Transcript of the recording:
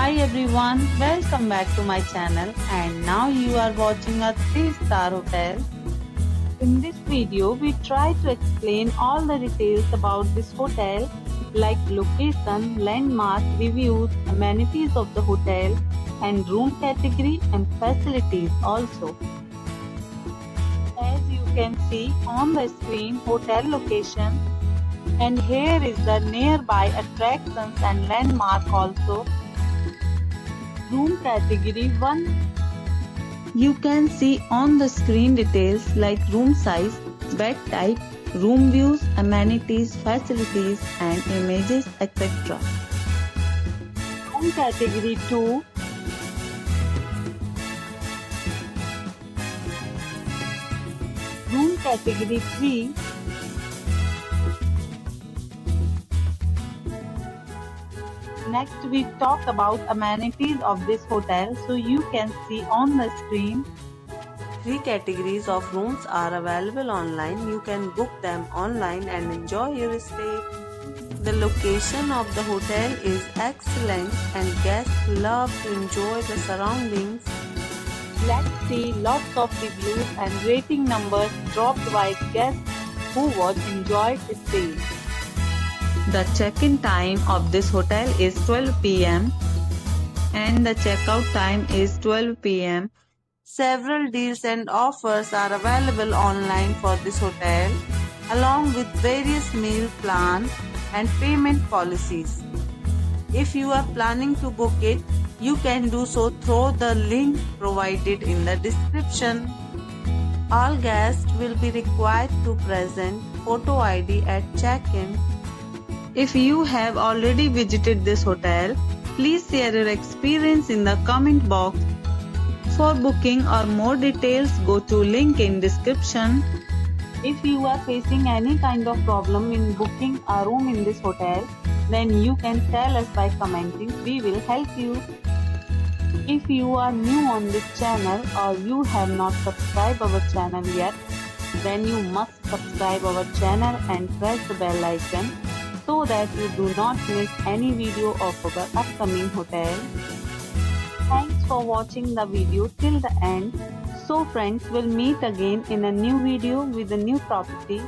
Hi everyone, welcome back to my channel and now you are watching a 3-star hotel. In this video, we try to explain all the details about this hotel like location, landmark, reviews, amenities of the hotel and room category and facilities also. As you can see on the screen, hotel location, and here is the nearby attractions and landmark also. Room category 1. You can see on the screen details like room size, bed type, room views, amenities, facilities and images etc. Room category 2. Room category 3. Next we talk about amenities of this hotel, so you can see on the screen. 3 categories of rooms are available online. You can book them online and enjoy your stay. The location of the hotel is excellent and guests love to enjoy the surroundings. Let's see lots of reviews and rating numbers dropped by guests who was enjoyed stay. The check-in time of this hotel is 12 p.m. and the checkout time is 12 p.m. Several deals and offers are available online for this hotel, along with various meal plans and payment policies. If you are planning to book it, you can do so through the link provided in the description. All guests will be required to present photo ID at check-in. If you have already visited this hotel, please share your experience in the comment box. For booking or more details, go to link in description. If you are facing any kind of problem in booking a room in this hotel, then you can tell us by commenting. We will help you. If you are new on this channel or you have not subscribed our channel yet, then you must subscribe our channel and press the bell icon so that you do not miss any video of our upcoming hotel. Thanks for watching the video till the end. So friends, will meet again in a new video with a new property.